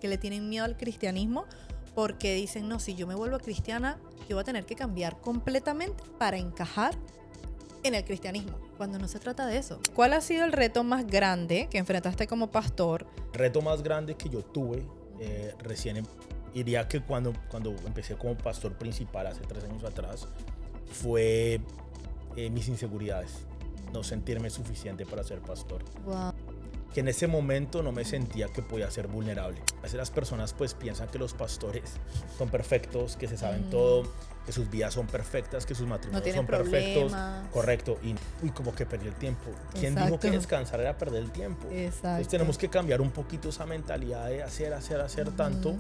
que le tienen miedo al cristianismo porque dicen, no, si yo me vuelvo cristiana, yo voy a tener que cambiar completamente para encajar en el cristianismo, cuando no se trata de eso. ¿Cuál ha sido el reto más grande que enfrentaste como pastor? El reto más grande que yo tuve diría que cuando empecé como pastor principal hace 3 años atrás, fue mis inseguridades, no sentirme suficiente para ser pastor. Wow. Que en ese momento no me sentía que podía ser vulnerable. A veces las personas pues piensan que los pastores son perfectos, que se saben todo, que sus vidas son perfectas, que sus matrimonios son perfectos. Correcto. Y como que perdí el tiempo. ¿Quién dijo que descansar era perder el tiempo? Exacto. Entonces tenemos que cambiar un poquito esa mentalidad de hacer tanto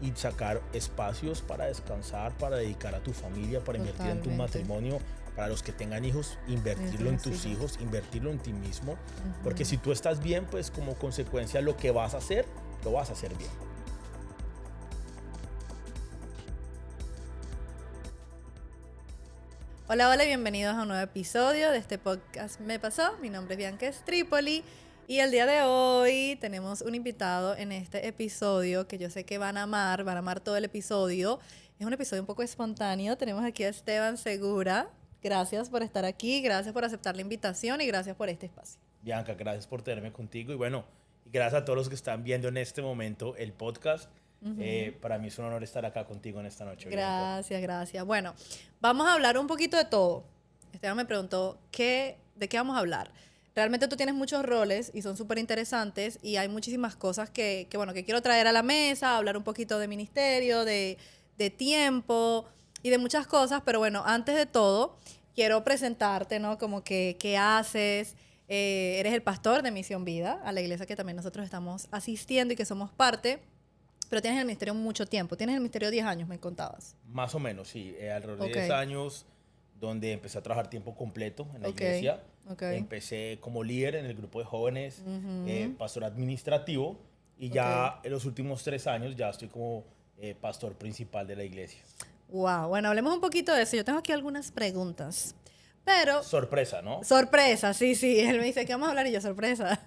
y sacar espacios para descansar, para dedicar a tu familia, para invertir en tu matrimonio. Para los que tengan hijos, invertirlo en tus hijos, invertirlo en ti mismo. Porque si tú estás bien, pues como consecuencia lo que vas a hacer, lo vas a hacer bien. Hola, hola, bienvenidos a un nuevo episodio de este podcast Me Pasó. Mi nombre es Bianca Stripoli y el día de hoy tenemos un invitado en este episodio que yo sé que van a amar todo el episodio. Es un episodio un poco espontáneo. Tenemos aquí a Esteban Segura. Gracias por estar aquí, gracias por aceptar la invitación y gracias por este espacio. Bianca, gracias por tenerme contigo y bueno, gracias a todos los que están viendo en este momento el podcast. Para mí es un honor estar acá contigo en esta noche. Gracias, Bianca. gracias. Bueno, vamos a hablar un poquito de todo. Esteban me preguntó, ¿de qué vamos a hablar? Realmente tú tienes muchos roles y son súper interesantes y hay muchísimas cosas que quiero traer a la mesa, hablar un poquito de ministerio, de tiempo y de muchas cosas, pero bueno, antes de todo, quiero presentarte, ¿no? Como que, ¿qué haces? Eres el pastor de Misión Vida, a la iglesia que también nosotros estamos asistiendo y que somos parte, pero tienes el ministerio mucho tiempo. Tienes el ministerio 10 años, me contabas. Más o menos, sí. Alrededor de 10 años, donde empecé a trabajar tiempo completo en la iglesia. Empecé como líder en el grupo de jóvenes, pastor administrativo, y ya en los últimos 3 años ya estoy como pastor principal de la iglesia. Wow, bueno, hablemos un poquito de eso. Yo tengo aquí algunas preguntas, pero... Sorpresa, ¿no? Sorpresa, sí. Él me dice, ¿qué vamos a hablar? Y yo, sorpresa.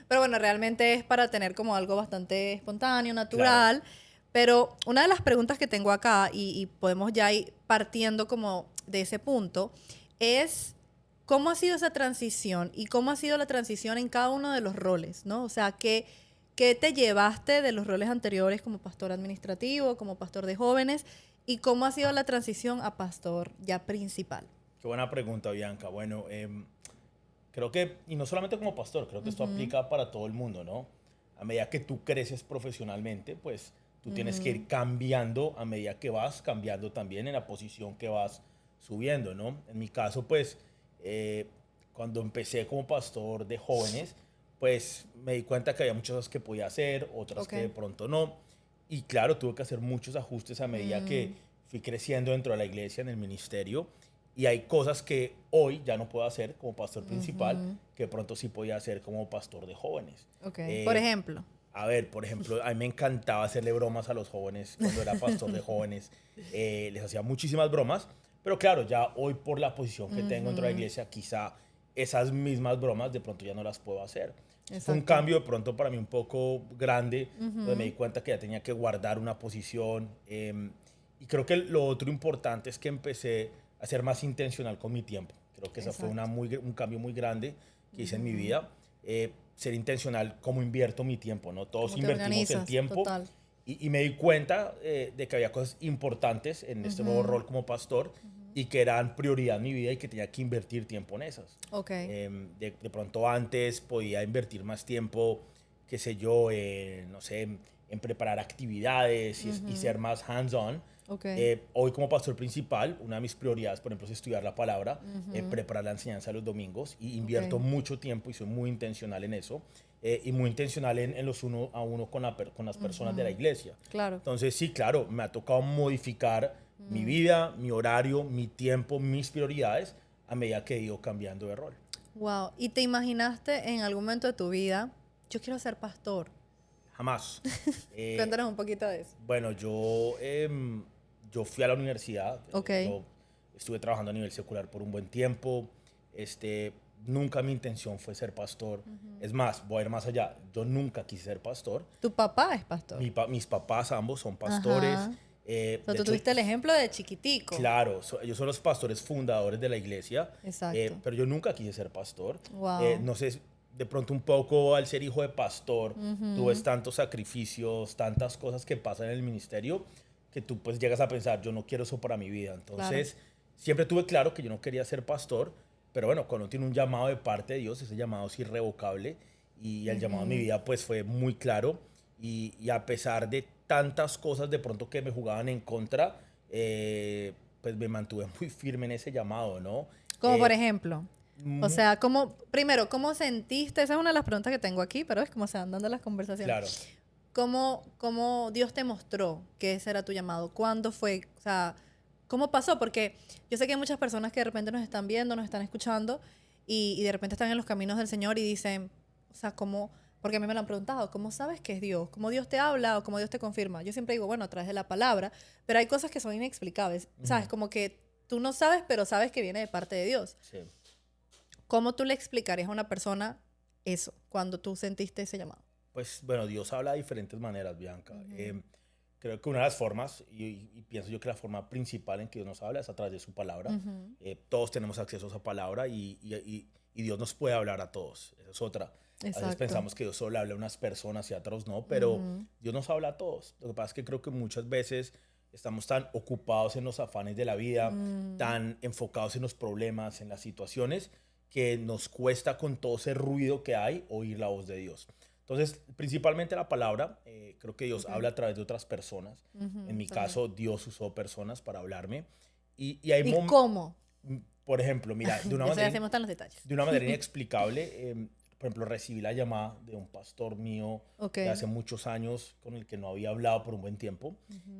Pero bueno, realmente es para tener como algo bastante espontáneo, natural. Claro. Pero una de las preguntas que tengo acá, y podemos ya ir partiendo como de ese punto, es ¿cómo ha sido esa transición? Y cómo ha sido la transición en cada uno de los roles, ¿no? O sea, ¿qué te llevaste de los roles anteriores como pastor administrativo, como pastor de jóvenes? ¿Y cómo ha sido la transición a pastor ya principal? Qué buena pregunta, Bianca. Bueno, creo que, y no solamente como pastor, creo que esto aplica para todo el mundo, ¿no? A medida que tú creces profesionalmente, pues tú tienes que ir cambiando a medida que vas cambiando también en la posición que vas subiendo, ¿no? En mi caso, pues, cuando empecé como pastor de jóvenes, pues me di cuenta que había muchas cosas que podía hacer, otras que de pronto no. Y claro, tuve que hacer muchos ajustes a medida que fui creciendo dentro de la iglesia, en el ministerio. Y hay cosas que hoy ya no puedo hacer como pastor principal, que de pronto sí podía hacer como pastor de jóvenes. Por ejemplo. Por ejemplo, a mí me encantaba hacerle bromas a los jóvenes cuando era pastor de jóvenes. Les hacía muchísimas bromas. Pero claro, ya hoy por la posición que tengo dentro de la iglesia, quizá esas mismas bromas de pronto ya no las puedo hacer. Fue un cambio de pronto para mí un poco grande, donde me di cuenta que ya tenía que guardar una posición. Y creo que lo otro importante es que empecé a ser más intencional con mi tiempo. Creo que ese fue un cambio muy grande que hice en mi vida. Ser intencional cómo invierto mi tiempo, ¿no? Todos invertimos el tiempo. Y me di cuenta de que había cosas importantes en este nuevo rol como pastor y que eran prioridad en mi vida y que tenía que invertir tiempo en esas. De pronto antes podía invertir más tiempo, qué sé yo, no sé, en preparar actividades y ser más hands-on. Hoy como pastor principal, una de mis prioridades, por ejemplo, es estudiar la palabra, preparar la enseñanza los domingos y invierto mucho tiempo y soy muy intencional en eso y muy intencional en los uno a uno con las personas de la iglesia. Claro. Entonces sí, claro, me ha tocado modificar mi vida, mi horario, mi tiempo, mis prioridades a medida que he ido cambiando de rol. Wow. ¿Y te imaginaste en algún momento de tu vida, yo quiero ser pastor? Jamás. Cuéntanos un poquito de eso. Bueno, yo fui a la universidad. Yo estuve trabajando a nivel secular por un buen tiempo. nunca mi intención fue ser pastor. Es más, voy a ir más allá. Yo nunca quise ser pastor. Tu papá es pastor. Mis papás ambos son pastores. Ajá. De O sea, tú hecho, tuviste el ejemplo de chiquitico. claro, ellos son los pastores fundadores de la iglesia. Exacto. Pero yo nunca quise ser pastor. Wow. No sé, de pronto un poco al ser hijo de pastor, tú ves tantos sacrificios, tantas cosas que pasan en el ministerio, que tú pues llegas a pensar, yo no quiero eso para mi vida. Entonces, siempre tuve claro que yo no quería ser pastor, pero bueno, cuando uno tiene un llamado de parte de Dios, ese llamado es irrevocable y el llamado a mi vida pues fue muy claro y a pesar de tantas cosas de pronto que me jugaban en contra, pues me mantuve muy firme en ese llamado, ¿no? Como por Eh, ejemplo. O mu- sea, primero, ¿cómo sentiste? Esa es una de las preguntas que tengo aquí, pero es como se van dando las conversaciones. claro. ¿Cómo Dios te mostró que ese era tu llamado? ¿Cuándo fue? O sea, ¿cómo pasó? Porque yo sé que hay muchas personas que de repente nos están viendo, nos están escuchando y de repente están en los caminos del Señor y dicen, o sea, ¿cómo? Porque a mí me lo han preguntado, ¿cómo sabes que es Dios? ¿Cómo Dios te habla o cómo Dios te confirma? Yo siempre digo, bueno, a través de la palabra, pero hay cosas que son inexplicables, ¿sabes? Como que tú no sabes, pero sabes que viene de parte de Dios. Sí. ¿Cómo tú le explicarías a una persona eso, cuando tú sentiste ese llamado? Pues bueno, Dios habla de diferentes maneras, Bianca. Creo que una de las formas, y pienso yo que la forma principal en que Dios nos habla es a través de su palabra. Todos tenemos acceso a esa palabra y Dios nos puede hablar a todos. Esa es otra. A veces Exacto. pensamos que Dios solo habla a unas personas y a otros no, pero Dios nos habla a todos. Lo que pasa es que creo que muchas veces estamos tan ocupados en los afanes de la vida, tan enfocados en los problemas, en las situaciones, que nos cuesta con todo ese ruido que hay oír la voz de Dios. Entonces, principalmente la palabra, creo que Dios habla a través de otras personas. En mi caso, Dios usó personas para hablarme. Y hay ¿Y cómo? por ejemplo, mira, Yo sé, hacemos tan los detalles. de una manera inexplicable, por ejemplo, recibí la llamada de un pastor mío de hace muchos años con el que no había hablado por un buen tiempo.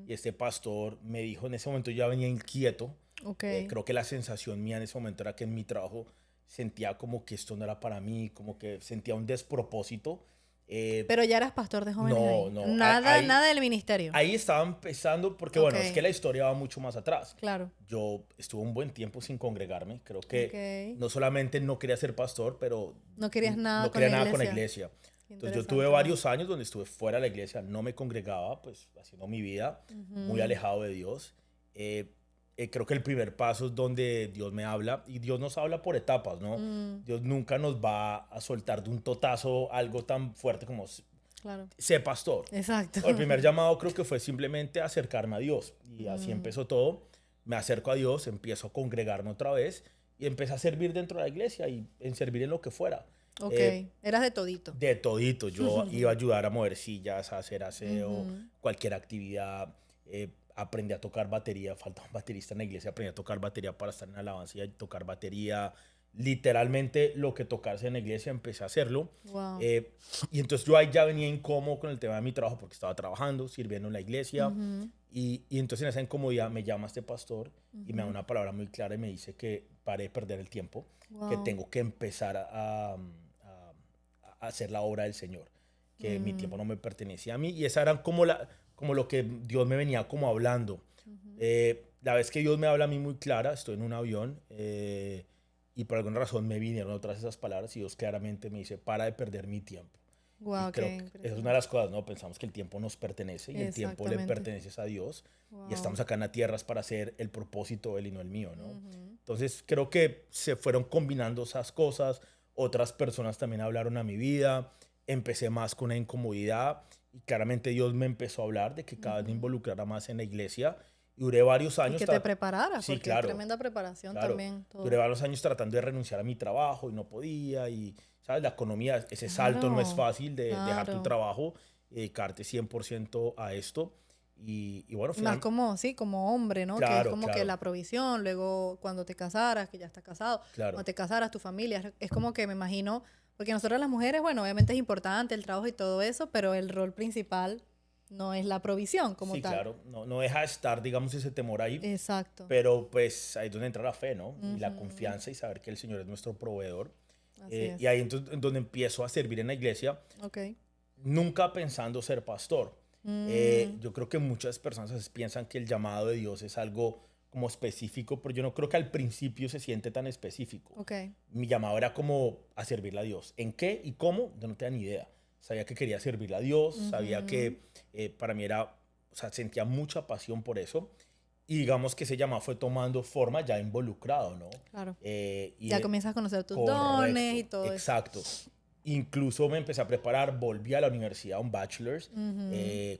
Y este pastor me dijo, en ese momento yo ya venía inquieto. Creo que la sensación mía en ese momento era que en mi trabajo sentía como que esto no era para mí, como que sentía un despropósito. Pero ya eras pastor de jóvenes No, ahí. no. Nada del ministerio. Ahí estaba empezando, porque bueno, es que la historia va mucho más atrás. Claro. Yo estuve un buen tiempo sin congregarme. Creo que no solamente no quería ser pastor, pero no querías nada, no quería nada con la iglesia. Entonces yo tuve ¿no? varios años donde estuve fuera de la iglesia, no me congregaba, pues haciendo mi vida, muy alejado de Dios. Creo que el primer paso es donde Dios me habla y Dios nos habla por etapas, ¿no? Dios nunca nos va a soltar de un totazo algo tan fuerte como claro. ser pastor. Exacto. El primer llamado creo que fue simplemente acercarme a Dios y así empezó todo. Me acerco a Dios, empiezo a congregarme otra vez y empecé a servir dentro de la iglesia y en servir en lo que fuera. Ok, eras de todito. De todito. Yo iba a ayudar a mover sillas, a hacer aseo, cualquier actividad. Aprendí a tocar batería, faltaba un baterista en la iglesia, aprendí a tocar batería para estar en alabanza y a tocar batería. Literalmente lo que tocarse en la iglesia empecé a hacerlo. Wow. Y entonces yo ahí ya venía incómodo con el tema de mi trabajo porque estaba trabajando, sirviendo en la iglesia. Y entonces en esa incomodidad me llama este pastor y me da una palabra muy clara y me dice que pare de perder el tiempo, que tengo que empezar a hacer la obra del Señor, que mi tiempo no me pertenecía a mí. Y esa era como lo que Dios me venía como hablando. La vez que Dios me habla a mí muy clara, estoy en un avión y por alguna razón me vinieron otras esas palabras y Dios claramente me dice, para de perder mi tiempo. Wow, y creo que esa es una de las cosas, ¿no? Pensamos que el tiempo nos pertenece y el tiempo le pertenece a Dios. Wow. Y estamos acá en la tierra para hacer el propósito de Él y no el mío, ¿no? Entonces creo que se fueron combinando esas cosas. Otras personas también hablaron a mi vida. Empecé más con una incomodidad y claramente Dios me empezó a hablar de que cada vez me involucrara más en la iglesia. Y duré varios años. Y que te prepararas, sí, porque claro, es tremenda preparación también. Todo. Duré varios años tratando de renunciar a mi trabajo y no podía. Y, ¿sabes? La economía, ese salto no es fácil de dejar tu trabajo y dedicarte 100% a esto. Y bueno, más como hombre, ¿no? Claro, que es como que la provisión, luego cuando te casaras, que ya estás casado, cuando te casaras, tu familia, es como que me imagino, porque nosotros las mujeres, bueno, obviamente es importante el trabajo y todo eso, pero el rol principal no es la provisión como tal. Sí, claro, no deja de estar, digamos, ese temor ahí. Exacto. Pero pues ahí es donde entra la fe, ¿no? Y la confianza y saber que el Señor es nuestro proveedor. Y ahí entonces en donde empiezo a servir en la iglesia, nunca pensando ser pastor. Yo creo que muchas personas piensan que el llamado de Dios es algo como específico, pero yo no creo que al principio se siente tan específico. Ok. Mi llamado era como a servirle a Dios. ¿En qué y cómo? Yo no tenía ni idea. Sabía que quería servirle a Dios, sabía que para mí era, o sea, sentía mucha pasión por eso. Y digamos que ese llamado fue tomando forma ya involucrado, ¿no? Claro. Y Ya comienzas a conocer tus correcto, dones y todo eso. exacto. Incluso me empecé a preparar, volví a la universidad, un bachelor's,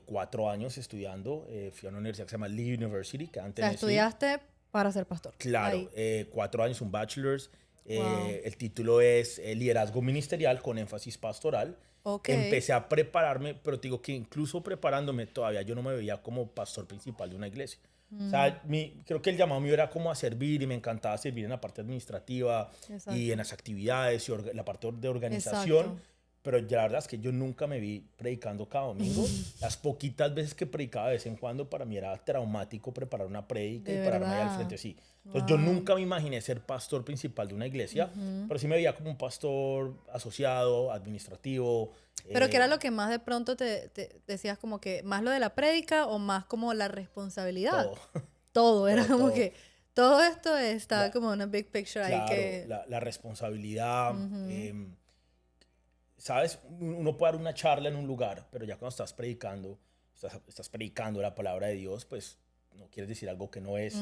4 años estudiando. Fui a una universidad que se llama Lee University, que O antes sea, estudiaste para ser pastor. Claro, Ahí. 4 años, un bachelor's. Wow. El título es Liderazgo Ministerial con énfasis pastoral. Ok. Empecé a prepararme, pero te digo que incluso preparándome todavía yo no me veía como pastor principal de una iglesia. O sea, creo que el llamado mío era como a servir y me encantaba servir en la parte administrativa y en las actividades y la parte de organización. Exacto. Pero ya la verdad es que yo nunca me vi predicando cada domingo. Las poquitas veces que predicaba de vez en cuando, para mí era traumático preparar una prédica De y pararme ahí al verdad. frente, sí. Entonces yo nunca me imaginé ser pastor principal de una iglesia, pero sí me veía como un pastor asociado, administrativo. Pero ¿qué era lo que más de pronto te decías como que más lo de la prédica o más como la responsabilidad? Todo. Todo, era Todo, como todo. que todo esto está La- como una big picture ahí Claro, que... la responsabilidad. ¿Sabes? Uno puede dar una charla en un lugar, pero ya cuando estás predicando, estás predicando la palabra de Dios, pues no quieres decir algo que no es.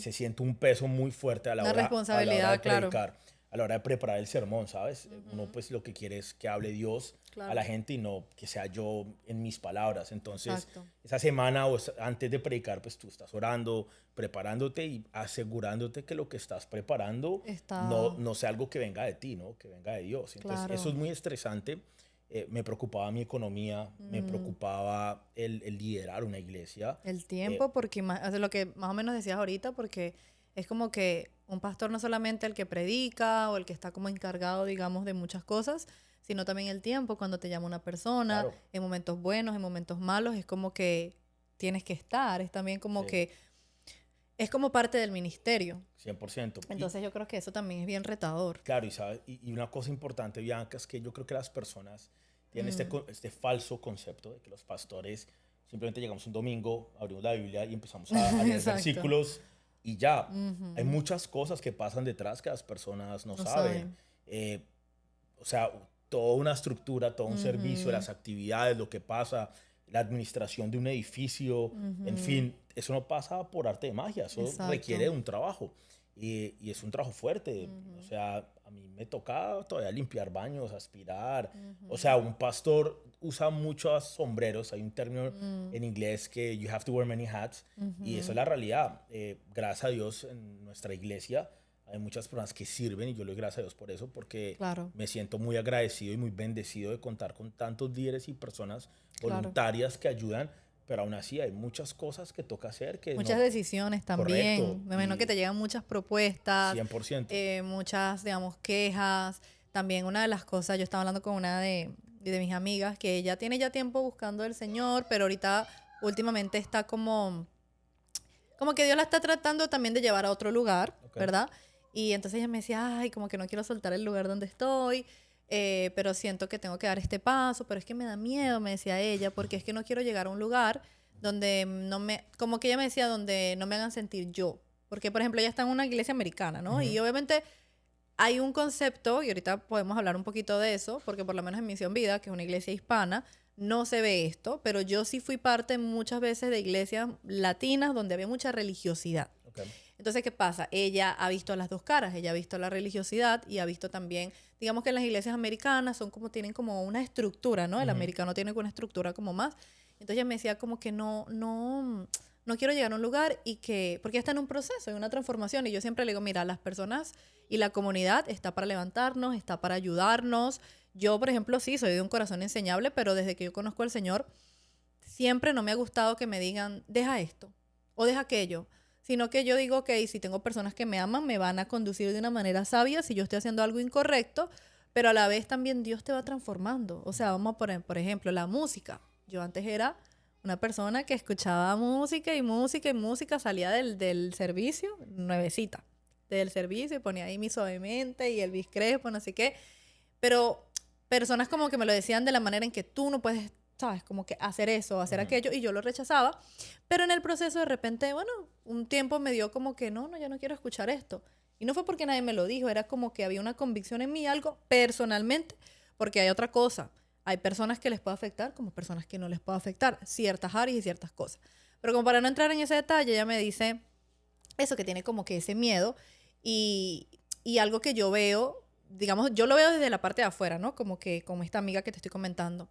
Se siente un peso muy fuerte a la Una hora, responsabilidad, de claro. predicar, a la hora de preparar el sermón, ¿sabes? Uno pues lo que quiere es que hable Dios Claro. a la gente y no que sea yo en mis palabras. Entonces, Exacto. esa semana o antes de predicar, pues tú estás orando, preparándote y asegurándote que lo que estás preparando Está... no sea algo que venga de ti, ¿no? Que venga de Dios. Entonces, Claro. eso es muy estresante. Me preocupaba mi economía, me preocupaba el liderar una iglesia. El tiempo, porque o sea, lo que más o menos decías ahorita, porque es como que un pastor no solamente el que predica o el que está como encargado, digamos, de muchas cosas, sino también el tiempo, cuando te llama una persona, Claro. en momentos buenos, en momentos malos, es como que tienes que estar, es también como Sí. que es como parte del ministerio. 100%. Entonces yo creo que eso también es bien retador. Claro, y una cosa importante, Bianca, es que yo creo que las personas tienen este falso concepto de que los pastores simplemente llegamos un domingo, abrimos la Biblia y empezamos a leer Exacto. versículos y ya. Hay muchas cosas que pasan detrás que las personas no saben. O sea, toda una estructura, todo un servicio, las actividades, lo que pasa, la administración de un edificio, en fin, eso no pasa por arte de magia, eso Exacto. requiere un trabajo. Y es un trabajo fuerte. O sea, a mí me toca todavía limpiar baños, aspirar. O sea, un pastor usa muchos sombreros. Hay un término en inglés que you have to wear many hats. Y eso es la realidad. Gracias a Dios, en nuestra iglesia hay muchas personas que sirven y yo le doy gracias a Dios por eso, porque Claro. me siento muy agradecido y muy bendecido de contar con tantos líderes y personas Claro. voluntarias que ayudan. Pero aún así hay muchas cosas que toca hacer. Que Muchas no, decisiones también. correcto, Me imagino y que te llegan muchas propuestas, 100%. muchas, digamos, quejas. También una de las cosas, yo estaba hablando con una de mis amigas, que ella tiene ya tiempo buscando al Señor, pero ahorita últimamente está como que Dios la está tratando también de llevar a otro lugar, Ok. ¿verdad? Y entonces ella me decía, ay, como que no quiero soltar el lugar donde estoy, pero siento que tengo que dar este paso, pero es que me da miedo, me decía ella, porque es que no quiero llegar a un lugar donde como que ella me decía, donde no me hagan sentir yo. Porque, por ejemplo, ella está en una iglesia americana, ¿no? Y obviamente hay un concepto, y ahorita podemos hablar un poquito de eso, porque por lo menos en Misión Vida, que es una iglesia hispana, no se ve esto, pero yo sí fui parte muchas veces de iglesias latinas donde había mucha religiosidad. Okay. Entonces, ¿qué pasa? Ella ha visto las dos caras, ella ha visto la religiosidad y ha visto también, digamos que las iglesias americanas tienen como una estructura, ¿no? El americano tiene una estructura como más. Entonces ella me decía como que no quiero llegar a un lugar porque está en un proceso, en una transformación. Y yo siempre le digo, mira, las personas y la comunidad está para levantarnos, está para ayudarnos. Yo, por ejemplo, sí, soy de un corazón enseñable, pero desde que yo conozco al Señor, siempre no me ha gustado que me digan, deja esto o deja aquello. Sino que yo digo, ok, si tengo personas que me aman, me van a conducir de una manera sabia si yo estoy haciendo algo incorrecto, pero a la vez también Dios te va transformando. O sea, vamos a poner, por ejemplo, la música. Yo antes era una persona que escuchaba música y música y música, salía del servicio, nuevecita, del servicio y ponía ahí mi Suavemente y Elvis Crespo, no sé qué. Pero personas como que me lo decían de la manera en que tú no puedes, o ¿sabes? Como que hacer eso, hacer aquello, y yo lo rechazaba. Pero en el proceso de repente, bueno, un tiempo me dio como que no, ya no quiero escuchar esto. Y no fue porque nadie me lo dijo, era como que había una convicción en mí, algo personalmente, porque hay otra cosa. Hay personas que les puede afectar como personas que no les puede afectar, ciertas áreas y ciertas cosas. Pero como para no entrar en ese detalle, ella me dice eso, que tiene como que ese miedo y algo que yo veo, digamos, yo lo veo desde la parte de afuera, ¿no? Como que como esta amiga que te estoy comentando.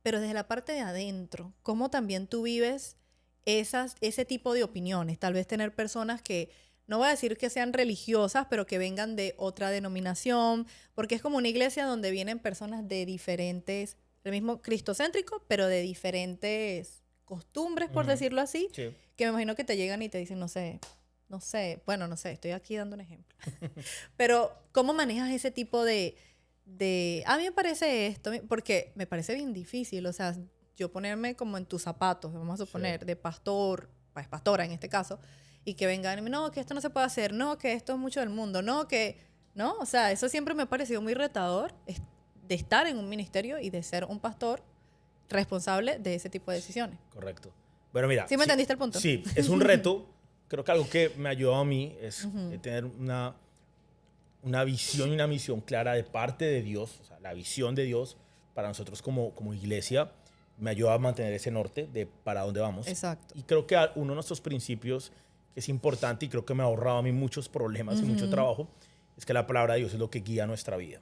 Pero desde la parte de adentro, cómo también tú vives ese tipo de opiniones. Tal vez tener personas que, no voy a decir que sean religiosas, pero que vengan de otra denominación, porque es como una iglesia donde vienen personas de diferentes, el mismo cristocéntrico, pero de diferentes costumbres, por decirlo así, Sí. que me imagino que te llegan y te dicen, bueno, no sé, estoy aquí dando un ejemplo. Pero, ¿cómo manejas ese tipo a mí me parece esto, porque me parece bien difícil, o sea, yo ponerme como en tus zapatos, vamos a suponer, de pastor, pues pastora en este caso, y que vengan, no, que esto no se puede hacer, no, que esto es mucho del mundo, no, o sea, eso siempre me ha parecido muy retador, de estar en un ministerio y de ser un pastor responsable de ese tipo de decisiones. Correcto. Bueno, mira. ¿Sí me entendiste el punto? Sí, es un reto. Creo que algo que me ayudó a mí es tener una visión y una misión clara de parte de Dios, o sea, la visión de Dios para nosotros como iglesia me ayuda a mantener ese norte de para dónde vamos. Exacto. Y creo que uno de nuestros principios que es importante y creo que me ha ahorrado a mí muchos problemas y mucho trabajo es que la palabra de Dios es lo que guía nuestra vida.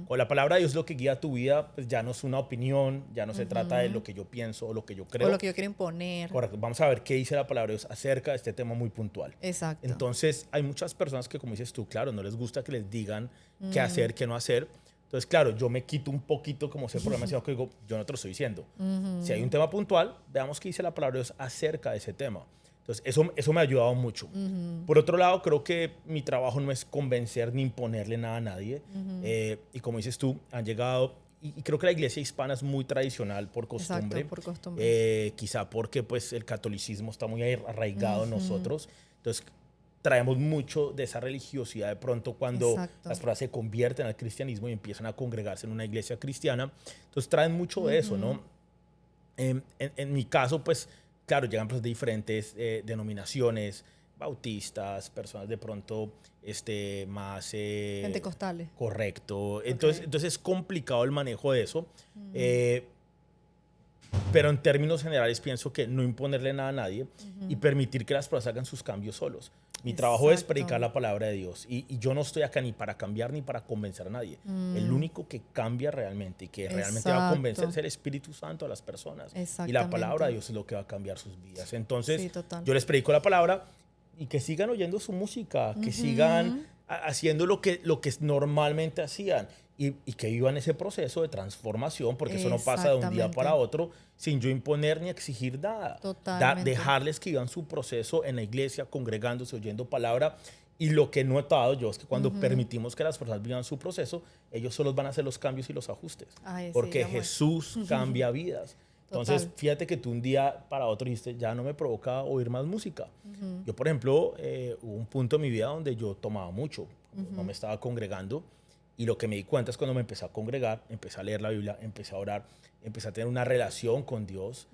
Con la palabra de Dios es lo que guía tu vida, pues ya no es una opinión, ya no se trata de lo que yo pienso o lo que yo creo. O lo que yo quiero imponer. Correcto. Vamos a ver qué dice la palabra de Dios acerca de este tema muy puntual. Exacto. Entonces, hay muchas personas que, como dices tú, claro, no les gusta que les digan qué hacer, qué no hacer. Entonces, claro, yo me quito un poquito como ese programa, que digo, yo no te lo estoy diciendo. Si hay un tema puntual, veamos qué dice la palabra de Dios acerca de ese tema. Entonces, eso me ha ayudado mucho. Por otro lado, creo que mi trabajo no es convencer ni imponerle nada a nadie. Y como dices tú, han llegado, y creo que la iglesia hispana es muy tradicional por costumbre. Exacto, por costumbre. Quizá porque pues, el catolicismo está muy arraigado en nosotros. Entonces, traemos mucho de esa religiosidad de pronto cuando Exacto. las personas se convierten al cristianismo y empiezan a congregarse en una iglesia cristiana. Entonces, traen mucho de eso, ¿no? En mi caso, pues, claro, llegan personas de diferentes denominaciones, bautistas, personas de pronto más... Pentecostales. Correcto. Entonces es complicado el manejo de eso. Pero en términos generales pienso que no imponerle nada a nadie y permitir que las personas hagan sus cambios solos. Mi trabajo es predicar la palabra de Dios y yo no estoy acá ni para cambiar ni para convencer a nadie. El único que cambia realmente y que realmente va a convencer es el Espíritu Santo a las personas. Y la palabra de Dios es lo que va a cambiar sus vidas. Entonces, yo les predico la palabra y que sigan oyendo su música, que sigan haciendo lo que normalmente hacían y que vivan ese proceso de transformación, porque eso no pasa de un día para otro sin yo imponer ni exigir nada. Dejarles que vivan su proceso en la iglesia, congregándose, oyendo palabra. Y lo que he notado yo es que cuando permitimos que las personas vivan su proceso, ellos solos van a hacer los cambios y los ajustes. Porque Jesús cambia vidas. Entonces, fíjate que tú un día para otro dijiste, ya no me provoca oír más música. Yo, por ejemplo, hubo un punto en mi vida donde yo tomaba mucho, no me estaba congregando, y lo que me di cuenta es cuando me empecé a congregar, empecé a leer la Biblia, empecé a orar, empecé a tener una relación con Dios.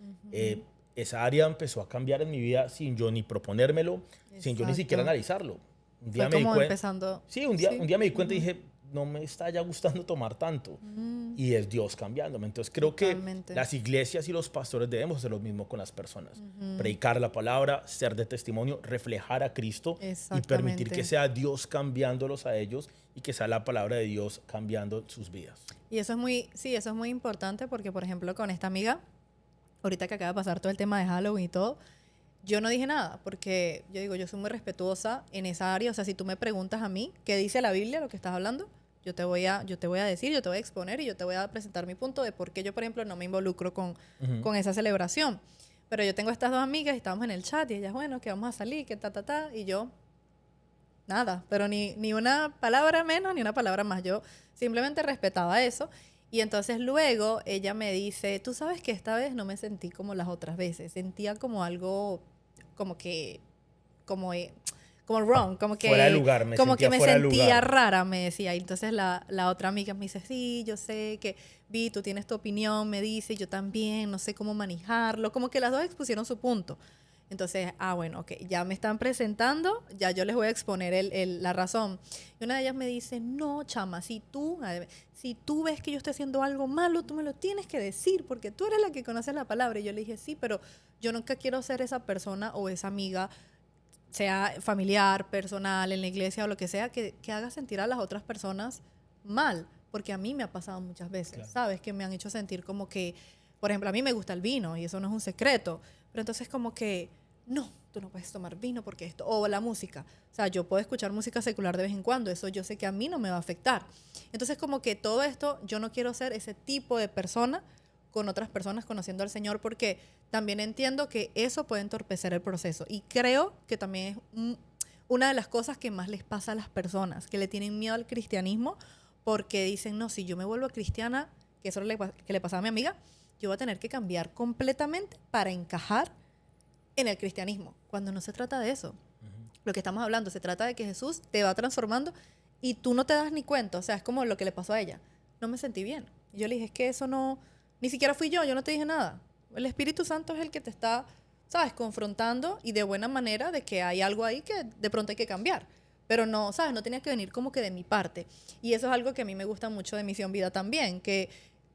Esa área empezó a cambiar en mi vida sin yo ni proponérmelo, sin yo ni siquiera analizarlo. Un día me di cuenta. Sí, un día me di cuenta y dije, no me está ya gustando tomar tanto. Y es Dios cambiándome. Entonces creo que las iglesias y los pastores debemos hacer lo mismo con las personas. Predicar la palabra, ser de testimonio, reflejar a Cristo y permitir que sea Dios cambiándolos a ellos y que sea la palabra de Dios cambiando sus vidas. Y eso es muy importante porque, por ejemplo, con esta amiga, ahorita que acaba de pasar todo el tema de Halloween y todo, yo no dije nada porque yo digo, yo soy muy respetuosa en esa área. O sea, si tú me preguntas a mí qué dice la Biblia, lo que estás hablando, yo te voy a decir, yo te voy a exponer y yo te voy a presentar mi punto de por qué yo, por ejemplo, no me involucro con esa celebración. Pero yo tengo estas dos amigas y estábamos en el chat y ellas, bueno, que vamos a salir, que y yo, nada, pero ni una palabra menos ni una palabra más. Yo simplemente respetaba eso. Y entonces luego ella me dice, tú sabes que esta vez no me sentí como las otras veces, sentía como algo, como como wrong, como que... Fuera de lugar, me como sentía que me fuera de sentía lugar. rara, me decía. Y entonces la otra amiga me dice, sí, yo sé que, Vi, tú tienes tu opinión, me dice, yo también, no sé cómo manejarlo. Como que las dos expusieron su punto. Entonces, bueno, ok, ya me están presentando, ya yo les voy a exponer la razón. Y una de ellas me dice, no, chama, si tú ves que yo estoy haciendo algo malo, tú me lo tienes que decir, porque tú eres la que conoce la palabra. Y yo le dije, sí, pero yo nunca quiero ser esa persona o esa amiga, sea familiar, personal, en la iglesia o lo que sea, que haga sentir a las otras personas mal, porque a mí me ha pasado muchas veces, Claro. ¿sabes? Que me han hecho sentir como que, por ejemplo, a mí me gusta el vino y eso no es un secreto, pero entonces como que, no, tú no puedes tomar vino porque esto, o la música, o sea, yo puedo escuchar música secular de vez en cuando, eso yo sé que a mí no me va a afectar. Entonces como que todo esto, yo no quiero ser ese tipo de persona con otras personas conociendo al Señor, porque también entiendo que eso puede entorpecer el proceso. Y creo que también es una de las cosas que más les pasa a las personas, que le tienen miedo al cristianismo, porque dicen, no, si yo me vuelvo cristiana, que eso es lo que le pasaba a mi amiga, yo voy a tener que cambiar completamente para encajar en el cristianismo, cuando no se trata de eso. Lo que estamos hablando, se trata de que Jesús te va transformando y tú no te das ni cuenta. O sea, es como lo que le pasó a ella. No me sentí bien. Y yo le dije, es que eso no, ni siquiera fui yo no te dije nada. El Espíritu Santo es el que te está, ¿sabes?, confrontando y de buena manera de que hay algo ahí que de pronto hay que cambiar. Pero no, ¿sabes? No tenía que venir como que de mi parte. Y eso es algo que a mí me gusta mucho de Misión Vida también, que,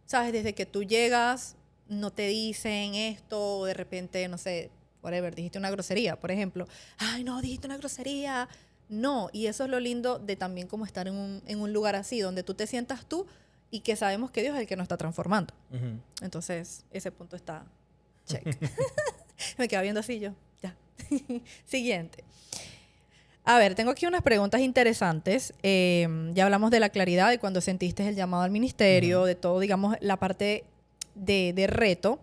¿sabes? Desde que tú llegas, no te dicen esto, o de repente, no sé, whatever, dijiste una grosería, por ejemplo. Ay, no, dijiste una grosería. No, y eso es lo lindo de también como estar en un lugar así, donde tú te sientas tú y que sabemos que Dios es el que nos está transformando. Entonces, ese punto está check. Me quedaba viendo así yo. Ya. Siguiente. A ver, tengo aquí unas preguntas interesantes. Ya hablamos de la claridad, de cuando sentiste el llamado al ministerio, de todo, digamos, la parte de reto.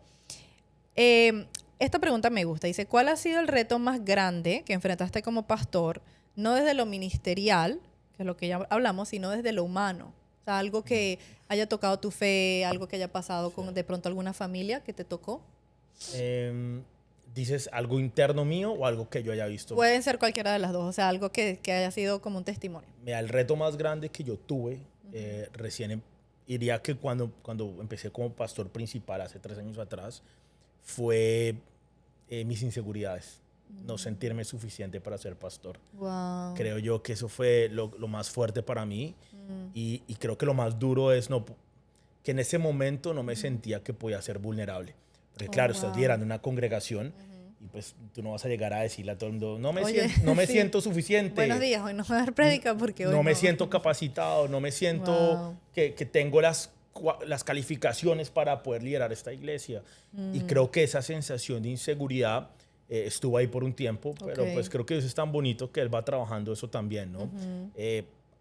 Esta pregunta me gusta. Dice, ¿cuál ha sido el reto más grande que enfrentaste como pastor, no desde lo ministerial, que es lo que ya hablamos, sino desde lo humano? O sea, algo que haya tocado tu fe, algo que haya pasado con de pronto alguna familia que te tocó. ¿Dices algo interno mío o algo que yo haya visto? Pueden ser cualquiera de las dos, o sea, algo que haya sido como un testimonio. Mira, el reto más grande que yo tuve, diría que cuando empecé como pastor principal hace 3 años atrás, fue mis inseguridades. No sentirme suficiente para ser pastor. Wow. Creo yo que eso fue lo más fuerte para mí. Y creo que lo más duro es que en ese momento no me sentía que podía ser vulnerable. Porque claro, estás liderando una congregación y pues tú no vas a llegar a decirle a todo el mundo, no me Sí. siento suficiente. Buenos días, hoy no voy a dar prédica porque hoy no me siento capacitado, no me siento Wow. que tengo las calificaciones para poder liderar esta iglesia. Y creo que esa sensación de inseguridad estuvo ahí por un tiempo, pero Ok. pues creo que Dios es tan bonito que Él va trabajando eso también, ¿no?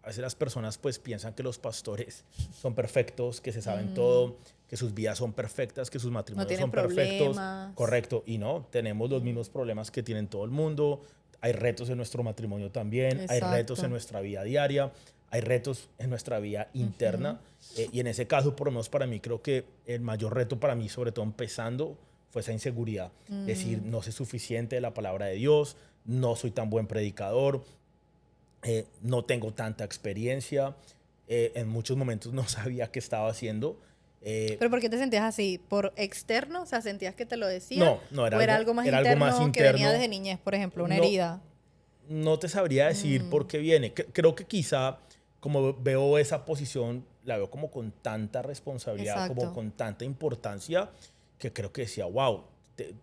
A veces las personas pues piensan que los pastores son perfectos, que se saben todo, que sus vidas son perfectas, que sus matrimonios tienen son perfectos. problemas. Correcto. Y no, tenemos los mismos problemas que tienen todo el mundo. Hay retos en nuestro matrimonio también, hay retos Exacto. en nuestra vida diaria, hay retos en nuestra vida interna. Y en ese caso, por lo menos para mí, creo que el mayor reto para mí, sobre todo empezando, fue esa inseguridad. Decir, no sé suficiente de la palabra de Dios, no soy tan buen predicador, no tengo tanta experiencia. En muchos momentos no sabía qué estaba haciendo. ¿Pero por qué te sentías así? ¿Por externo? O sea, ¿sentías que te lo decían? No, ¿O era algo más interno que venía desde niñez, por ejemplo, una No, herida? no te sabría decir por qué viene. Creo que quizá, como veo esa posición, la veo como con tanta responsabilidad, como Exacto. con tanta importancia, que creo que decía, wow,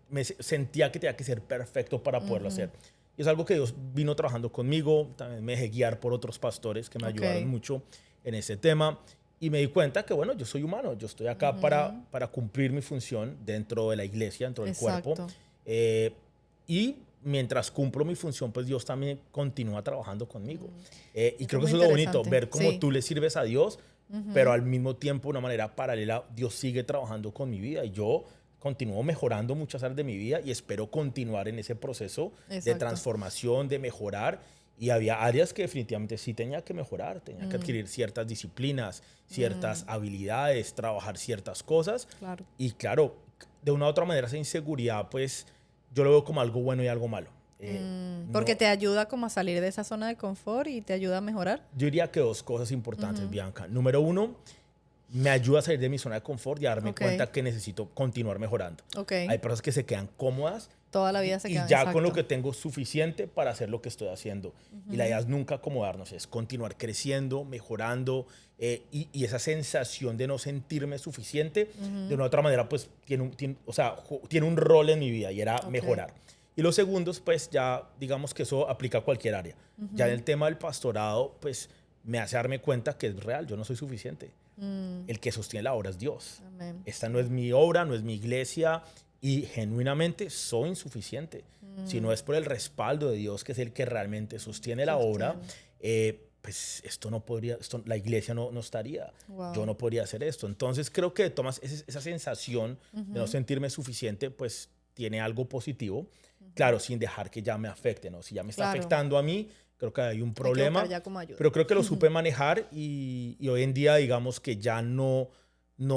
me sentía que tenía que ser perfecto para poderlo hacer. Y es algo que Dios vino trabajando conmigo. También me dejé guiar por otros pastores que me ayudaron mucho en ese tema. Y me di cuenta que, bueno, yo soy humano. Yo estoy acá para cumplir mi función dentro de la iglesia, dentro del cuerpo. Y mientras cumplo mi función, pues Dios también continúa trabajando conmigo. Y creo que eso es lo bonito, ver cómo tú le sirves a Dios, pero al mismo tiempo, de una manera paralela, Dios sigue trabajando con mi vida. Y yo continúo mejorando muchas áreas de mi vida y espero continuar en ese proceso de transformación, de mejorar. Y había áreas que definitivamente sí tenía que mejorar, tenía que adquirir ciertas disciplinas, ciertas habilidades, trabajar ciertas cosas. Claro. Y claro, de una u otra manera esa inseguridad, pues yo lo veo como algo bueno y algo malo. Porque no- te ayuda como a salir de esa zona de confort y te ayuda a mejorar. yo diría que dos cosas importantes, Bianca. Número uno, me ayuda a salir de mi zona de confort y a darme Ok. cuenta que necesito continuar mejorando. Ok. Hay personas que se quedan cómodas Toda la vida se y quedan, ya con lo exacto. que tengo es suficiente para hacer lo que estoy haciendo. Y la idea es nunca acomodarnos, es continuar creciendo, mejorando, y esa sensación de no sentirme suficiente, de una u otra manera, pues tiene un rol en mi vida y era Ok. mejorar. Y los segundos, pues ya digamos que eso aplica a cualquier área. Ya en el tema del pastorado, pues me hace darme cuenta que es real, yo no soy suficiente. El que sostiene la obra es Dios. Amén. Esta no es mi obra, no es mi iglesia, y genuinamente soy insuficiente. Si no es por el respaldo de Dios, que es el que realmente sostiene la obra, pues esto no podría, la iglesia no estaría. Wow. Yo no podría hacer esto. Entonces creo que tomas esa sensación de no sentirme suficiente, pues tiene algo positivo. Claro, sin dejar que ya me afecte, ¿no? Si ya me está Claro. afectando a mí, creo que hay un Hay que problema. buscar ya como ayuda. Pero creo que lo supe manejar y hoy en día digamos que ya no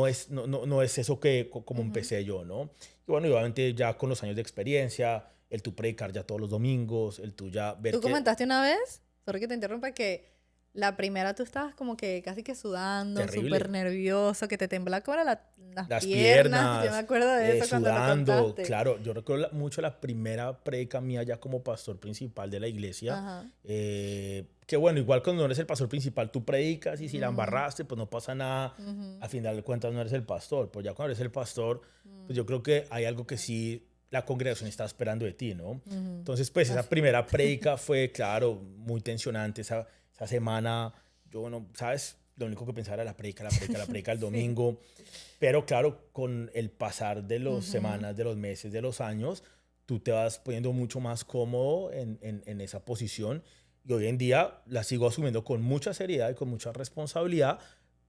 es eso que como empecé yo, ¿no? Y bueno, y obviamente ya con los años de experiencia, el tú predicar ya todos los domingos, el tú ya ver Tú que... comentaste una vez, sorry que te interrumpa, que la primera tú estabas como que casi que sudando, Terrible. súper nervioso, que te temblaba como las Las piernas. Yo me piernas, acuerdo de eso cuando lo sudando, contaste. claro. Yo recuerdo mucho la primera predica mía ya como pastor principal de la iglesia. Ajá. Que bueno, igual cuando no eres el pastor principal, tú predicas y si la embarraste, pues no pasa nada. A final de cuentas no eres el pastor. Pues ya cuando eres el pastor, pues yo creo que hay algo que sí la congregación está esperando de ti, ¿no? Entonces, pues esa primera predica fue, claro, muy tensionante. Esa semana, yo no, ¿sabes? Lo único que pensaba era la predica el domingo. Pero claro, con el pasar de las semanas, de los meses, de los años, tú te vas poniendo mucho más cómodo en esa posición. Y hoy en día la sigo asumiendo con mucha seriedad y con mucha responsabilidad,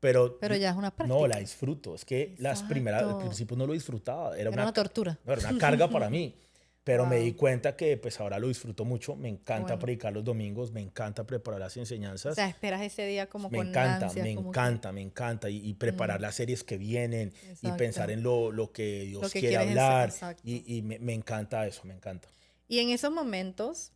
pero Pero ya es una no, la práctica. disfruto. Es que las primeras, al Exacto. principio no lo disfrutaba. Era una tortura. no, era una carga para mí. Pero me Wow. di cuenta que pues ahora lo disfruto mucho. Me encanta Bueno. predicar los domingos, me encanta preparar las O enseñanzas. sea, esperas ese día como Me con encanta, ansias. me como encanta, me encanta. Y preparar las series que vienen y Exacto. pensar en lo que Dios Lo que quiere quieres hablar. exacto. Y me encanta eso, me encanta. Y en esos momentos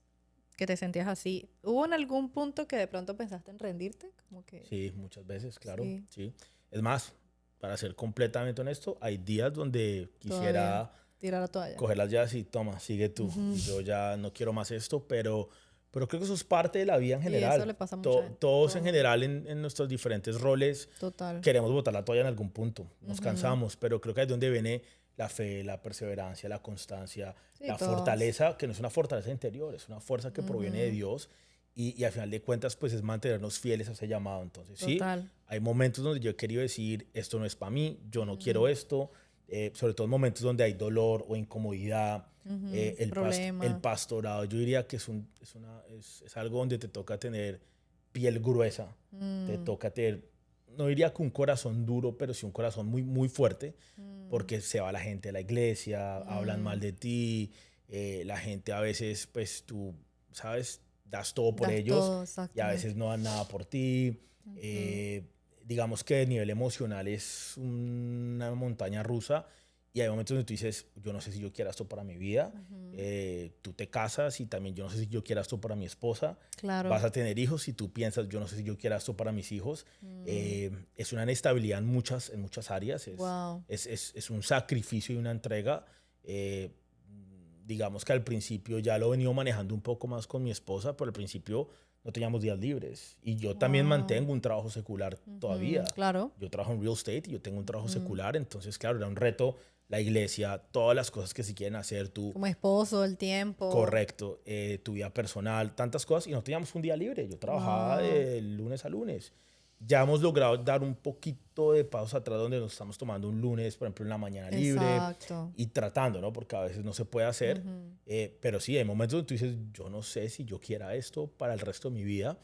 que te sentías así, ¿hubo en algún punto que de pronto pensaste en rendirte? Como que... Sí, muchas veces, claro. Sí. Sí. Es más, para ser completamente honesto, hay días donde quisiera Todavía tirar la toalla. coger las llaves y toma, sigue tú. Yo ya no quiero más esto, pero creo que eso es parte de la vida en Sí, general. eso le pasa a mucha gente. Todos en general en nuestros diferentes roles Total. queremos botar la toalla en algún punto. Nos cansamos, pero creo que es donde viene la fe, la perseverancia, la constancia, Sí, la todos. fortaleza, que no es una fortaleza interior, es una fuerza que proviene de Dios. Y al final de cuentas, pues es mantenernos fieles a ese llamado. Entonces, sí, Total. hay momentos donde yo he querido decir, esto no es para mí, yo no quiero esto. Sobre todo en momentos donde hay dolor o incomodidad, el Problema. pastorado, yo diría que es algo donde te toca tener piel gruesa, te toca tener, no diría que un corazón duro, pero sí un corazón muy, muy fuerte, porque se va la gente de la iglesia, hablan mal de ti, la gente a veces, pues tú, ¿sabes? Das todo por Das ellos todo, y a exactamente. veces no dan nada por ti. Digamos que el nivel emocional es una montaña rusa y hay momentos donde tú dices, yo no sé si yo quiera esto para mi vida. Tú te casas y también yo no sé si yo quiera esto para mi esposa. Claro. Vas a tener hijos y tú piensas, yo no sé si yo quiera esto para mis hijos. Es una inestabilidad en muchas áreas. Wow. Es un sacrificio y una entrega. Digamos que al principio ya lo he venido manejando un poco más con mi esposa, pero al principio no teníamos días libres. Y yo también mantengo un trabajo secular todavía. Claro. Yo trabajo en real estate y yo tengo un trabajo secular, entonces, claro, era un reto. La iglesia, todas las cosas que se quieren hacer, tú, Como esposo, el tiempo. correcto, tu vida personal, tantas cosas, y no teníamos un día libre. Yo trabajaba Wow. de lunes a lunes. Ya hemos logrado dar un poquito de pausa atrás donde nos estamos tomando un lunes, por ejemplo, en la mañana libre Exacto. y tratando, ¿no? Porque a veces no se puede hacer. Pero sí, hay momentos donde tú dices, yo no sé si yo quiera esto para el resto de mi vida.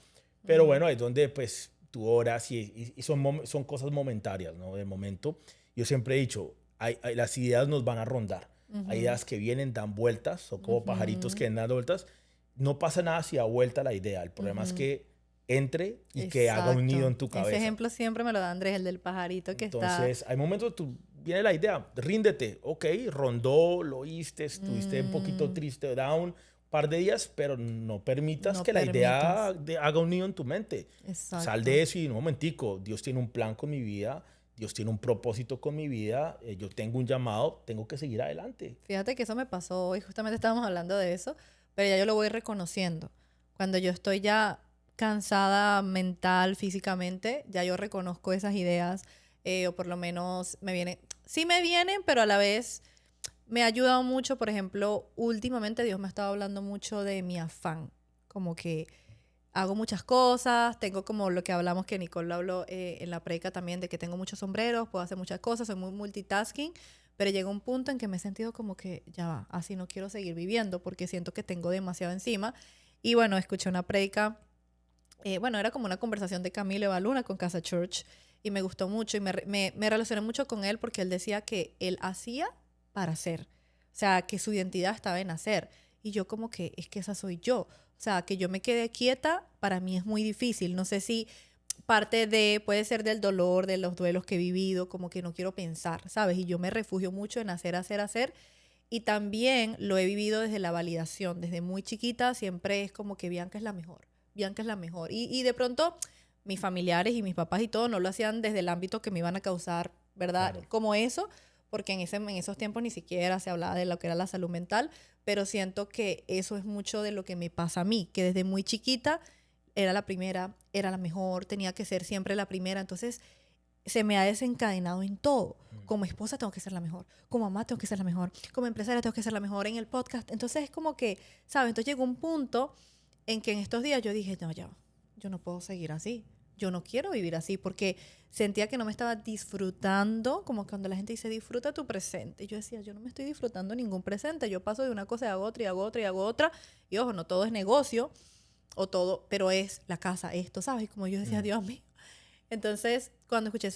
Pero bueno, es donde pues tú oras y son cosas momentarias, ¿no? De momento. Yo siempre he dicho, las ideas nos van a rondar. Hay ideas que vienen, dan vueltas, son como pajaritos que dan vueltas. No pasa nada si da vuelta la idea. El problema es que entre y que haga un nido en tu cabeza. Ese ejemplo siempre me lo da Andrés, el del pajarito que Entonces, hay momentos donde viene la idea, ríndete, ok, rondó, lo oíste, estuviste un poquito triste, down, par de días, pero no permitas No que la idea permitas. haga un nido en tu mente. Exacto. Sal de eso y un momentico, Dios tiene un plan con mi vida, Dios tiene un propósito con mi vida, yo tengo un llamado, tengo que seguir adelante. Fíjate que eso me pasó hoy, justamente estábamos hablando de eso, pero ya yo lo voy reconociendo. Cuando yo estoy ya cansada mental, físicamente, ya yo reconozco esas ideas, o por lo menos me vienen, sí me vienen, pero a la vez me ha ayudado mucho. Por ejemplo, últimamente Dios me ha estado hablando mucho de mi afán, como que hago muchas cosas, tengo como lo que hablamos que Nicole lo habló en la predica también, de que tengo muchos sombreros, puedo hacer muchas cosas, soy muy multitasking, pero llega un punto en que me he sentido como que ya va, así no quiero seguir viviendo porque siento que tengo demasiado encima. Y bueno, escuché una predica, bueno, era como una conversación de Camilo Evaluna con Casa Church y me gustó mucho y me relacioné mucho con él porque él decía que él hacía para hacer, o sea, que su identidad estaba en hacer. Y yo como que es que esa soy yo. O sea, que yo me quede quieta, para mí es muy difícil. No sé si parte de, puede ser del dolor, de los duelos que he vivido, como que no quiero pensar, ¿sabes? Y yo me refugio mucho en hacer, hacer, hacer. Y también lo he vivido desde la validación. Desde muy chiquita siempre es como que Bianca es la mejor. Bianca es la mejor. Y de pronto mis familiares y mis papás y todo no lo hacían desde el ámbito que me iban a causar, ¿verdad? Claro. Como eso, porque en esos tiempos ni siquiera se hablaba de lo que era la salud mental, pero siento que eso es mucho de lo que me pasa a mí, que desde muy chiquita era la primera, era la mejor, tenía que ser siempre la primera, entonces se me ha desencadenado en todo. Como esposa tengo que ser la mejor, como mamá tengo que ser la mejor, como empresaria tengo que ser la mejor en el podcast, entonces es como que, ¿sabes? Entonces llegó un punto en que en estos días yo dije, no, ya, yo no puedo seguir así. Yo no quiero vivir así porque sentía que no me estaba disfrutando, como cuando la gente dice, disfruta tu presente. Y yo decía, yo no me estoy disfrutando ningún presente. Yo paso de una cosa y hago otra y hago otra y hago otra. Y ojo, no todo es negocio o todo, pero es la casa, esto, ¿sabes? Como yo decía, Dios mío. Entonces, cuando escuché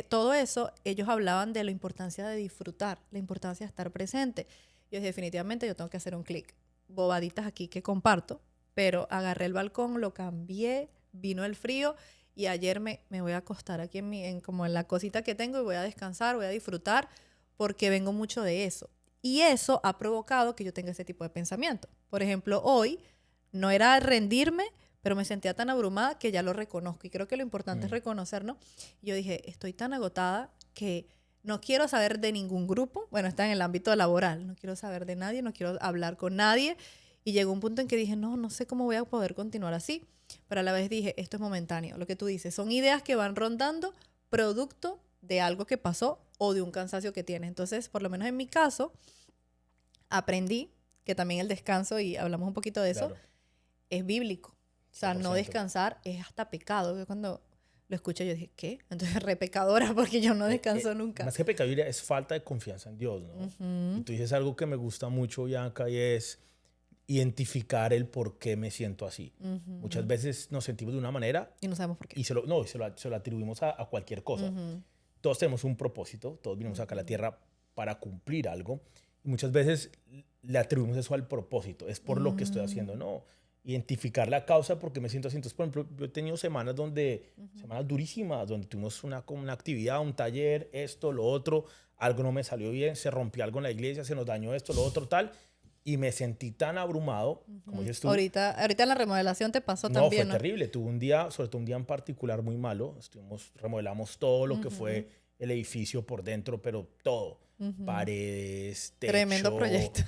todo eso, ellos hablaban de la importancia de disfrutar, la importancia de estar presente. Yo dije, definitivamente yo tengo que hacer un clic. Bobaditas aquí que comparto, pero agarré el balcón, lo cambié, vino el frío y ayer me voy a acostar aquí como en la cosita que tengo y voy a descansar, voy a disfrutar porque vengo mucho de eso. Y eso ha provocado que yo tenga ese tipo de pensamiento. Por ejemplo, hoy no era rendirme, pero me sentía tan abrumada que ya lo reconozco. Y creo que lo importante es reconocer, ¿no? Y yo dije, estoy tan agotada que no quiero saber de ningún grupo. Bueno, está en el ámbito laboral. No quiero saber de nadie, no quiero hablar con nadie. Y llegó un punto en que dije, no sé cómo voy a poder continuar así. Pero a la vez dije, esto es momentáneo. Lo que tú dices, son ideas que van rondando producto de algo que pasó o de un cansancio que tienes. Entonces, por lo menos en mi caso, aprendí que también el descanso, y hablamos un poquito de eso, Claro. es bíblico. O sea, no 100%. descansar es hasta pecado. Yo cuando lo escuché yo dije, ¿qué? Entonces re pecadora porque yo no descanso nunca. Más que pecado es falta de confianza en Dios, ¿no? Y tú dices algo que me gusta mucho, Bianca, y es identificar el por qué me siento así. Muchas veces nos sentimos de una manera Y no sabemos por qué. y se lo atribuimos a cualquier cosa. Todos tenemos un propósito, todos vinimos acá a la tierra para cumplir algo, y muchas veces le atribuimos eso al propósito, es por lo que estoy haciendo, no. Identificar la causa porque me siento así. Entonces, por ejemplo, yo he tenido semanas semanas durísimas, donde tuvimos como una actividad, un taller, esto, lo otro, algo no me salió bien, se rompió algo en la iglesia, se nos dañó esto, lo otro, tal, y me sentí tan abrumado, como dices tú. Ahorita en la remodelación te pasó No, también, fue ¿no? terrible. Tuve un día, sobre todo un día en particular muy malo. Remodelamos todo lo que fue el edificio por dentro, pero todo. Paredes, techo. Tremendo proyecto.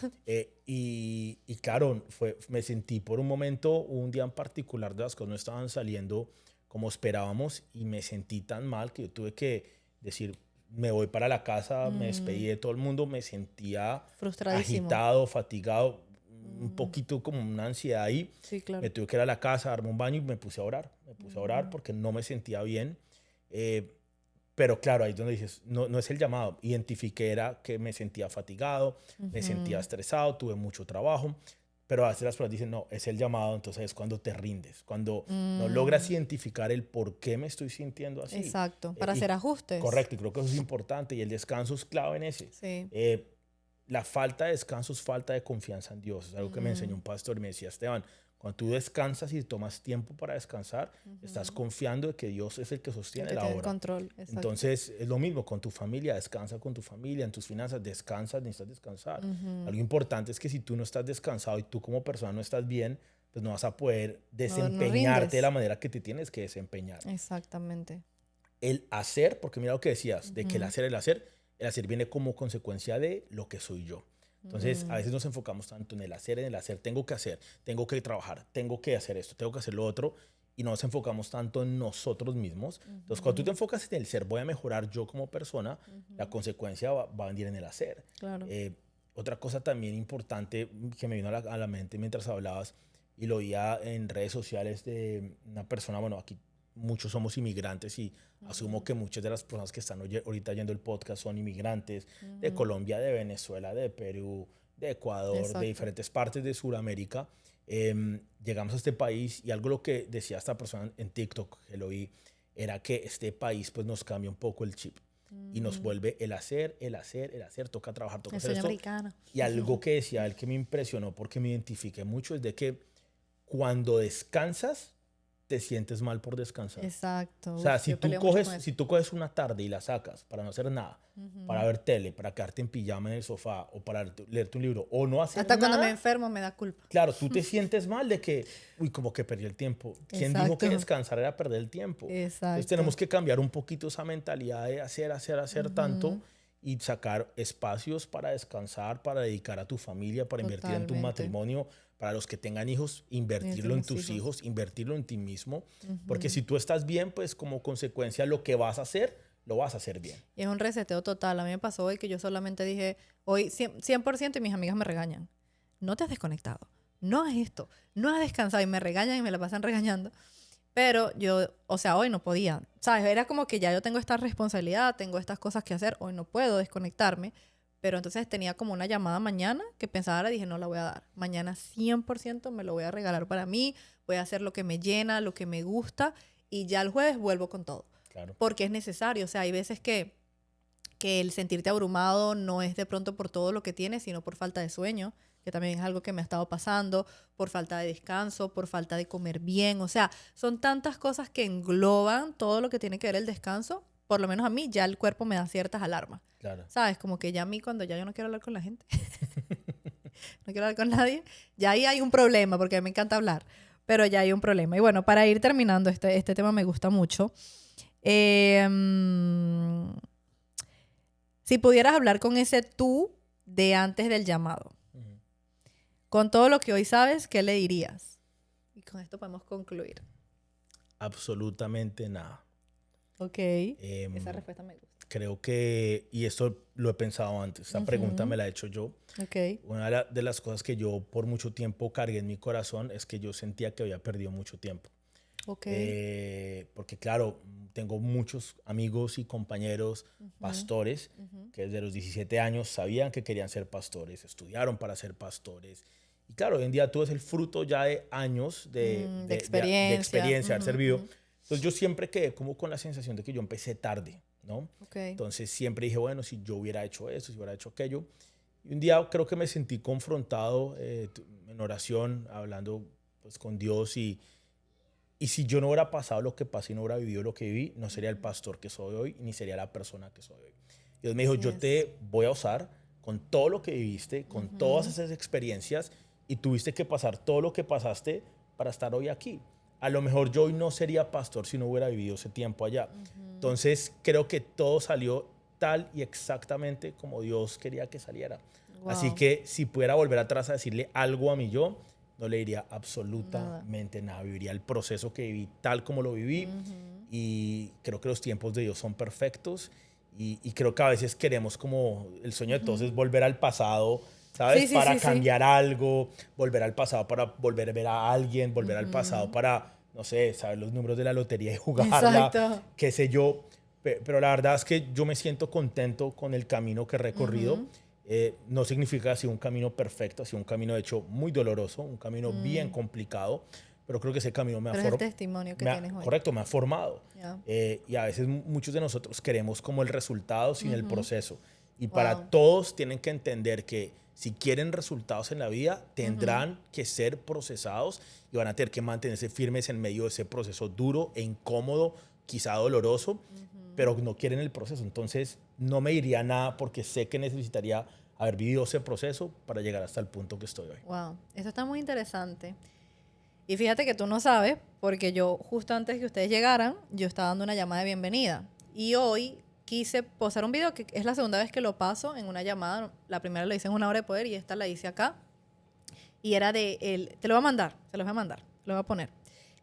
Y claro, me sentí por un momento, un día en particular, de las cosas no estaban saliendo como esperábamos y me sentí tan mal que yo tuve que decir, me voy para la casa, me despedí de todo el mundo, me sentía Frustradísimo. agitado, fatigado, un poquito como una ansiedad ahí. Sí, claro. Me tuve que ir a la casa, darme un baño y me puse a orar. Me puse a orar porque no me sentía bien. Pero claro, ahí es donde dices, no es el llamado. Identifiqué era que me sentía fatigado, me sentía estresado, tuve mucho trabajo. Pero a veces las personas dicen, no, es el llamado, entonces es cuando te rindes, cuando no logras identificar el por qué me estoy sintiendo así. Exacto, para Y hacer ajustes. correcto, y creo que eso es importante y el descanso es clave en ese. Sí. la falta de descanso es falta de confianza en Dios. Es algo que me enseñó un pastor y me decía, Esteban, cuando tú descansas y tomas tiempo para descansar, estás confiando de que Dios es el que sostiene que la tiene el obra. control. Exacto. Entonces, es lo mismo con tu familia. Descansa con tu familia, en tus finanzas, descansa, necesitas descansar. Algo importante es que si tú no estás descansado y tú como persona no estás bien, pues no vas a poder desempeñarte de la manera que te tienes que desempeñar. Exactamente. El hacer, porque mira lo que decías, de que el hacer viene como consecuencia de lo que soy yo. Entonces, a veces nos enfocamos tanto en el hacer, tengo que hacer, tengo que trabajar, tengo que hacer esto, tengo que hacer lo otro, y no nos enfocamos tanto en nosotros mismos. Entonces, cuando tú te enfocas en el ser, voy a mejorar yo como persona, la consecuencia va a venir en el hacer. Claro. Otra cosa también importante que me vino a la mente mientras hablabas, y lo oía en redes sociales de una persona, bueno, aquí muchos somos inmigrantes y asumo que muchas de las personas que están ahorita oyendo el podcast son inmigrantes de Colombia, de Venezuela, de Perú, de Ecuador, Exacto. de diferentes partes de Sudamérica. Llegamos a este país y algo lo que decía esta persona en TikTok, que lo vi, era que este país pues nos cambia un poco el chip y nos vuelve el hacer, toca trabajar, toca El hacer sueño esto. americano. Y algo que decía él que me impresionó porque me identifiqué mucho es de que cuando descansas, te sientes mal por descansar. Exacto. O sea, Uf, si yo tú, peleo mucho con eso. si tú coges una tarde y la sacas para no hacer nada, para ver tele, para quedarte en pijama en el sofá o para leerte un libro o no hacer Hasta nada, cuando me enfermo me da culpa. claro, tú te sientes mal de que, uy, como que perdí el tiempo. ¿Quién dijo que Exacto. descansar era perder el tiempo? Exacto. Entonces tenemos que cambiar un poquito esa mentalidad de hacer tanto y sacar espacios para descansar, para dedicar a tu familia, para invertir en tu Totalmente. matrimonio, para los que tengan hijos, invertirlo en tus hijos, invertirlo en ti mismo. Porque si tú estás bien, pues como consecuencia lo que vas a hacer, lo vas a hacer bien. Y es un reseteo total. A mí me pasó hoy que yo solamente dije, hoy 100% y mis amigas me regañan. No te has desconectado. No has esto. No has descansado. Y me regañan y me la pasan regañando. Pero yo, o sea, hoy no podía. ¿Sabes? Era como que ya yo tengo esta responsabilidad, tengo estas cosas que hacer. Hoy no puedo desconectarme. Pero entonces tenía como una llamada mañana que pensaba, dije, no la voy a dar. Mañana 100% me lo voy a regalar para mí. Voy a hacer lo que me llena, lo que me gusta. Y ya el jueves vuelvo con todo. Claro. Porque es necesario. O sea, hay veces que el sentirte abrumado no es de pronto por todo lo que tienes, sino por falta de sueño, que también es algo que me ha estado pasando, por falta de descanso, por falta de comer bien. O sea, son tantas cosas que engloban todo lo que tiene que ver el descanso. Por lo menos a mí ya el cuerpo me da ciertas alarmas. Claro. ¿Sabes? Como que ya a mí cuando ya yo no quiero hablar con la gente, no quiero hablar con nadie, ya ahí hay un problema, porque a mí me encanta hablar, pero ya hay un problema. Y bueno, para ir terminando, este tema me gusta mucho. Si pudieras hablar con ese tú de antes del llamado, con todo lo que hoy sabes, ¿qué le dirías? Y con esto podemos concluir. Absolutamente nada. Ok. Esa respuesta me gusta. Creo que, y esto lo he pensado antes, esta pregunta me la he hecho yo. Ok. Una de las cosas que yo por mucho tiempo cargué en mi corazón es que yo sentía que había perdido mucho tiempo. Ok. Porque claro, tengo muchos amigos y compañeros pastores que desde los 17 años sabían que querían ser pastores, estudiaron para ser pastores. Y claro, hoy en día tú ves el fruto ya de años de experiencia, haber servido. Entonces yo siempre quedé como con la sensación de que yo empecé tarde, ¿no? Okay. Entonces siempre dije, bueno, si yo hubiera hecho eso, si hubiera hecho aquello. Y un día creo que me sentí confrontado en oración, hablando pues, con Dios y si yo no hubiera pasado lo que pasé y no hubiera vivido lo que viví, no sería el pastor que soy hoy, ni sería la persona que soy hoy. Dios me dijo, yo te voy a usar con todo lo que viviste, con todas esas experiencias y tuviste que pasar todo lo que pasaste para estar hoy aquí. A lo mejor yo hoy no sería pastor si no hubiera vivido ese tiempo allá. Entonces creo que todo salió tal y exactamente como Dios quería que saliera. Wow. Así que si pudiera volver atrás a decirle algo a mi yo, no le diría absolutamente nada. Viviría el proceso que viví tal como lo viví. Y creo que los tiempos de Dios son perfectos. Y creo que a veces queremos como el sueño de todos es volver al pasado, ¿sabes? Para cambiar algo, volver al pasado para volver a ver a alguien, volver al pasado para, no sé, saber los números de la lotería y jugarla, qué sé yo. Pero la verdad es que yo me siento contento con el camino que he recorrido. No significa que ha sido un camino perfecto, ha sido un camino de hecho muy doloroso, un camino bien complicado, pero creo que ese camino me ha formado. Es el testimonio que tienes hoy. Correcto, me ha formado. Y a veces muchos de nosotros queremos como el resultado sin el proceso. Y para Wow. todos tienen que entender que si quieren resultados en la vida, tendrán que ser procesados y van a tener que mantenerse firmes en medio de ese proceso duro e incómodo, quizá doloroso, pero no quieren el proceso. Entonces, no me diría nada porque sé que necesitaría haber vivido ese proceso para llegar hasta el punto que estoy hoy. Wow, eso está muy interesante. Y fíjate que tú no sabes, porque yo justo antes que ustedes llegaran, yo estaba dando una llamada de bienvenida. Y hoy quise posar un video, que es la segunda vez que lo paso en una llamada. La primera lo hice en Una Hora de Poder y esta la hice acá. Y era te lo voy a mandar, se los voy a mandar, lo voy a poner.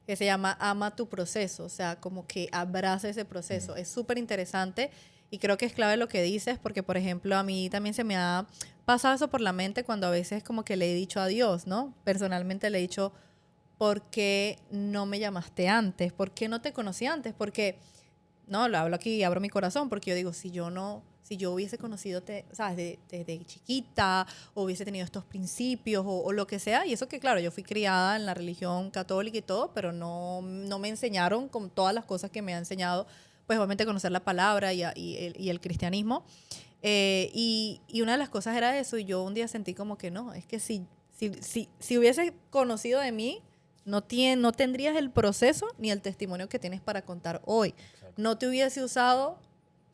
Que se llama Ama tu proceso, o sea, como que abraza ese proceso. Es súper interesante y creo que es clave lo que dices, porque, por ejemplo, a mí también se me ha pasado eso por la mente cuando a veces como que le he dicho adiós, ¿no? Personalmente le he dicho, ¿por qué no me llamaste antes? ¿Por qué no te conocí antes? Porque, no, lo hablo aquí y abro mi corazón, porque yo digo, si yo hubiese conocido, ¿sabes? Desde chiquita, o hubiese tenido estos principios, o lo que sea, y eso que, claro, yo fui criada en la religión católica y todo, pero no me enseñaron con todas las cosas que me ha enseñado, pues obviamente conocer la palabra y el cristianismo. Y una de las cosas era eso, y yo un día sentí como que no, es que si hubiese conocido de mí, no tendrías el proceso ni el testimonio que tienes para contar hoy. Exacto. No te hubiese usado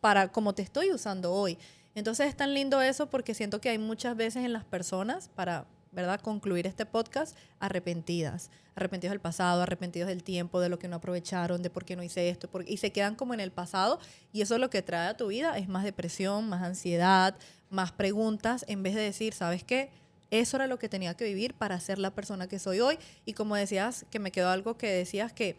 para como te estoy usando hoy. Entonces es tan lindo eso porque siento que hay muchas veces en las personas, para, ¿verdad?, concluir este podcast, arrepentidos del pasado, arrepentidos del tiempo, de lo que no aprovecharon, de por qué no hice esto, y se quedan como en el pasado, y eso lo que trae a tu vida es más depresión, más ansiedad, más preguntas, en vez de decir, ¿sabes qué? Eso era lo que tenía que vivir para ser la persona que soy hoy. Y como decías, que me quedó algo que decías que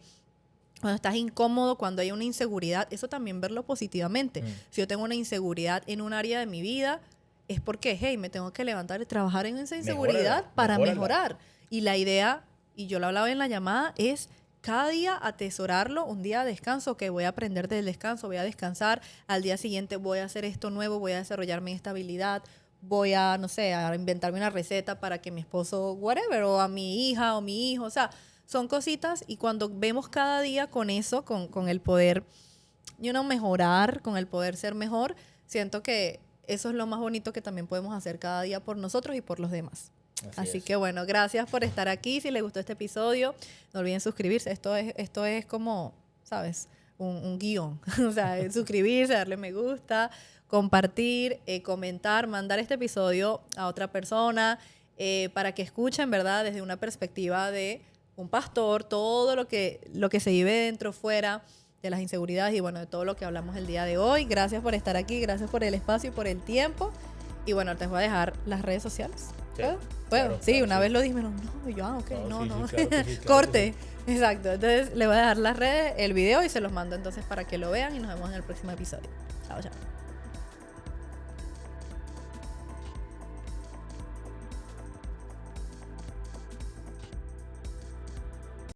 cuando estás incómodo, cuando hay una inseguridad, eso también verlo positivamente. Si yo tengo una inseguridad en un área de mi vida, es porque, hey, me tengo que levantar y trabajar en esa inseguridad para mejorar. Y la idea, y yo lo hablaba en la llamada, es cada día atesorarlo, un día de descanso, que voy a aprender del descanso, voy a descansar, al día siguiente voy a hacer esto nuevo, voy a desarrollarme esta habilidad, voy a, no sé, a inventarme una receta para que mi esposo, whatever, o a mi hija o mi hijo, o sea, son cositas, y cuando vemos cada día con eso, con el poder, mejorar, con el poder ser mejor, siento que eso es lo más bonito que también podemos hacer cada día por nosotros y por los demás. Así que bueno, gracias por estar aquí. Si les gustó este episodio, no olviden suscribirse. Esto es como, ¿sabes? Un guión. O sea, suscribirse, darle me gusta, compartir, comentar, mandar este episodio a otra persona para que escuchen, ¿verdad?, desde una perspectiva de un pastor, todo lo que se vive dentro, fuera, de las inseguridades y bueno, de todo lo que hablamos el día de hoy. Gracias por estar aquí, gracias por el espacio y por el tiempo. Y bueno, te voy a dejar las redes sociales. Sí, ¿Puedo? claro, Sí, claro, una sí. vez lo dije, no, y yo, ok, no. Sí, claro que sí, claro Corte. que Exacto. Entonces, le voy a dejar las redes, el video y se los mando entonces para que lo vean y nos vemos en el próximo episodio. Chao, chao.